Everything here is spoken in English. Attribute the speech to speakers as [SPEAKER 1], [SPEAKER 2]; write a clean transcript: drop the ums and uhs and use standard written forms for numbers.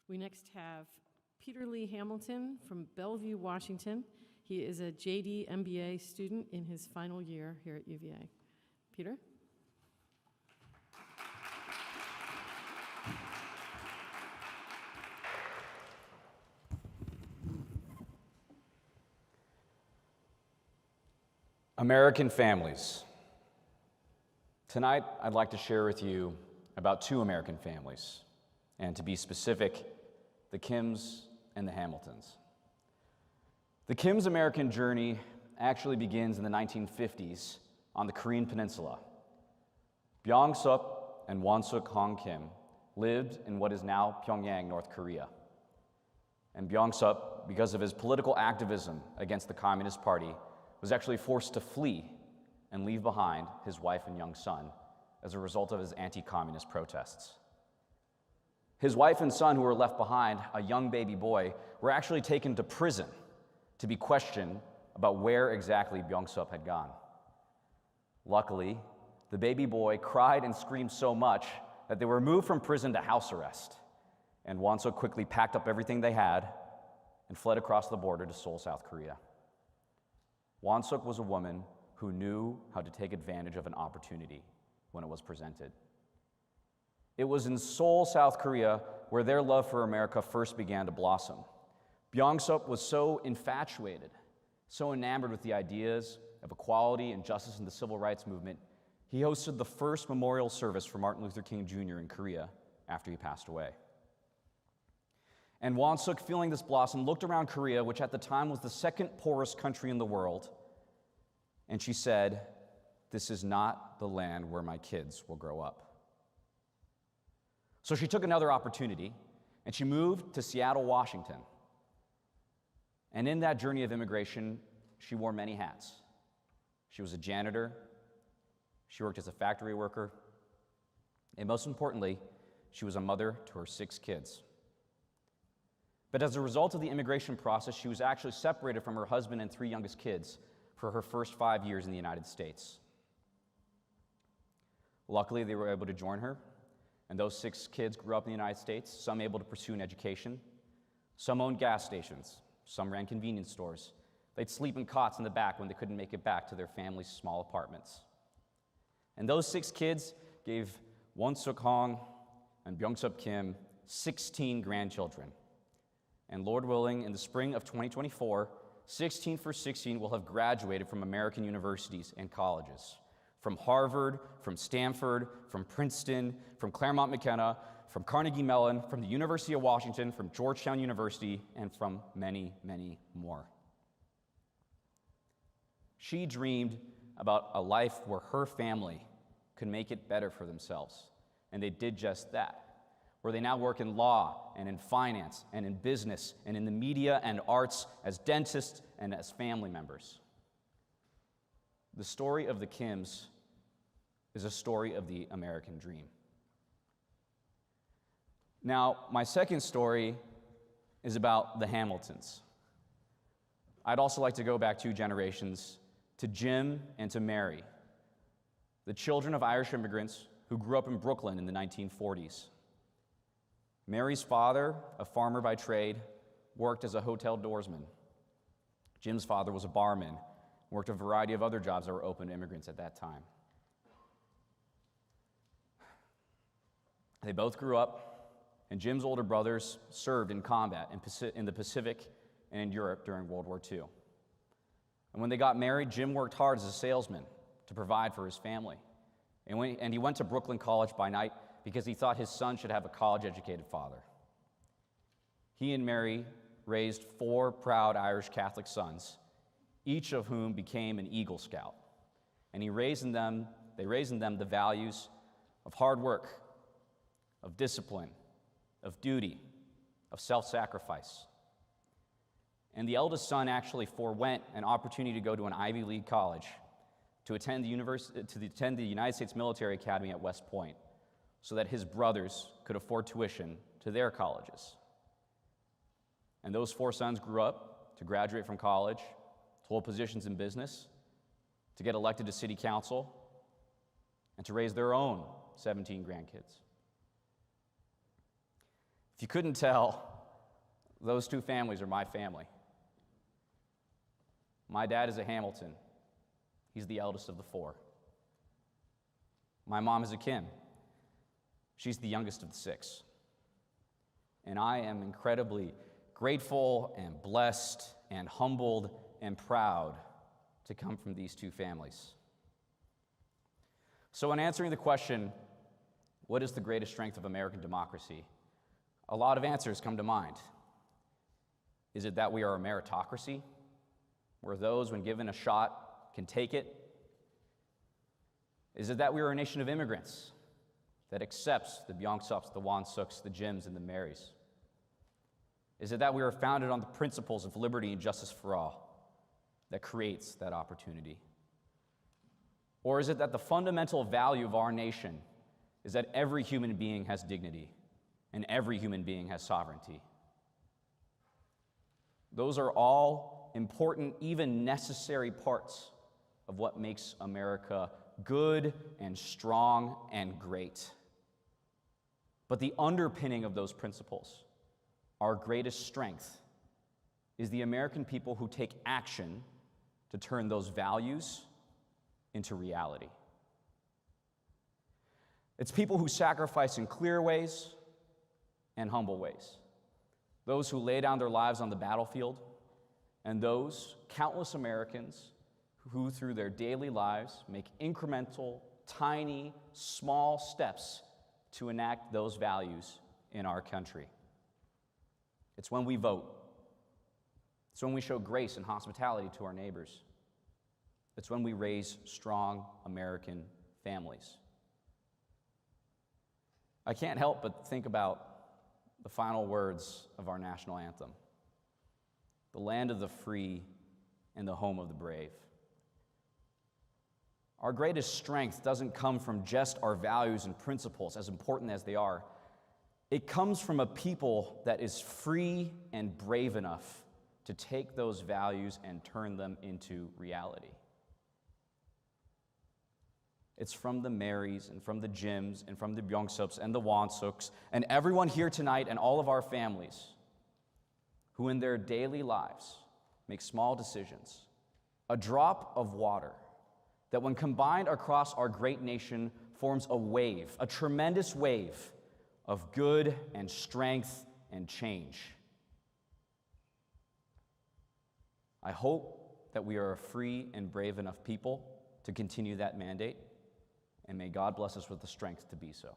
[SPEAKER 1] We next have Peter Lee Hamilton from Bellevue, Washington. He is a JD MBA student in his final year here at UVA. Peter?
[SPEAKER 2] American families. Tonight, I'd like to share with you about two American families, and to be specific, the Kims and the Hamiltons. The Kims' American journey actually begins in the 1950s on the Korean Peninsula. Byung-suk and Won-suk Hong Kim lived in what is now Pyongyang, North Korea. And Byung-suk, because of his political activism against the Communist Party, was actually forced to flee and leave behind his wife and young son as a result of his anti-communist protests. His wife and son, who were left behind, a young baby boy, were actually taken to prison to be questioned about where exactly Byung-suk had gone. Luckily, the baby boy cried and screamed so much that they were moved from prison to house arrest, and Won-suk quickly packed up everything they had and fled across the border to Seoul, South Korea. Won-suk was a woman who knew how to take advantage of an opportunity when it was presented. It was in Seoul, South Korea, where their love for America first began to blossom. Byung-suk was so infatuated, so enamored with the ideas of equality and justice in the civil rights movement, he hosted the first memorial service for Martin Luther King Jr. in Korea after he passed away. And Won-suk, feeling this blossom, looked around Korea, which at the time was the second poorest country in the world, and she said, "This is not the land where my kids will grow up." So she took another opportunity, and she moved to Seattle, Washington. And in that journey of immigration, she wore many hats. She was a janitor, she worked as a factory worker, and most importantly, she was a mother to her 6 kids. But as a result of the immigration process, she was actually separated from her husband and 3 youngest kids for her first 5 years in the United States. Luckily, they were able to join her, and those 6 kids grew up in the United States, some able to pursue an education, some owned gas stations, some ran convenience stores. They'd sleep in cots in the back when they couldn't make it back to their family's small apartments. And those 6 kids gave Won-suk Hong and Byung-suk Kim 16 grandchildren. And Lord willing, in the spring of 2024, 16 for 16 will have graduated from American universities and colleges. From Harvard, from Stanford, from Princeton, from Claremont McKenna, from Carnegie Mellon, from the University of Washington, from Georgetown University, and from many, many more. She dreamed about a life where her family could make it better for themselves, and they did just that. Where they now work in law and in finance and in business and in the media and arts as dentists and as family members. The story of the Kims is a story of the American dream. Now, my second story is about the Hamiltons. I'd also like to go back 2 generations to Jim and to Mary, the children of Irish immigrants who grew up in Brooklyn in the 1940s. Mary's father, a farmer by trade, worked as a hotel doorsman. Jim's father was a barman, worked a variety of other jobs that were open to immigrants at that time. They both grew up, and Jim's older brothers served in combat in the Pacific and in Europe during World War II. And when they got married, Jim worked hard as a salesman to provide for his family. And he went to Brooklyn College by night because he thought his son should have a college-educated father. He and Mary raised 4 proud Irish Catholic sons, each of whom became an Eagle Scout. And they raised in them the values of hard work, of discipline, of duty, of self-sacrifice. And the eldest son actually forewent an opportunity to go to an Ivy League college to attend the United States Military Academy at West Point, so that his brothers could afford tuition to their colleges. And those 4 sons grew up to graduate from college, to hold positions in business, to get elected to city council, and to raise their own 17 grandkids. If you couldn't tell, those two families are my family. My dad is a Hamilton. He's the eldest of the four. My mom is a Kim. She's the youngest of the six. And I am incredibly grateful and blessed and humbled and proud to come from these two families. So in answering the question, what is the greatest strength of American democracy? A lot of answers come to mind. Is it that we are a meritocracy, where those, when given a shot, can take it? Is it that we are a nation of immigrants that accepts the Byung-sups, the Won-suks, the Jims, and the Marys? Is it that we are founded on the principles of liberty and justice for all that creates that opportunity? Or is it that the fundamental value of our nation is that every human being has dignity and every human being has sovereignty? Those are all important, even necessary parts of what makes America good and strong and great. But the underpinning of those principles, our greatest strength, is the American people who take action to turn those values into reality. It's people who sacrifice in clear ways and humble ways. Those who lay down their lives on the battlefield, and those countless Americans who, through their daily lives, make incremental, tiny, small steps to enact those values in our country. It's when we vote. It's when we show grace and hospitality to our neighbors. It's when we raise strong American families. I can't help but think about the final words of our national anthem: the land of the free and the home of the brave. Our greatest strength doesn't come from just our values and principles, as important as they are. It comes from a people that is free and brave enough to take those values and turn them into reality. It's from the Marys and from the Jims and from the Byung-sups and the Won-suks and everyone here tonight and all of our families who in their daily lives make small decisions, a drop of water that when combined across our great nation forms a wave, a tremendous wave of good and strength and change. I hope that we are a free and brave enough people to continue that mandate, and may God bless us with the strength to be so.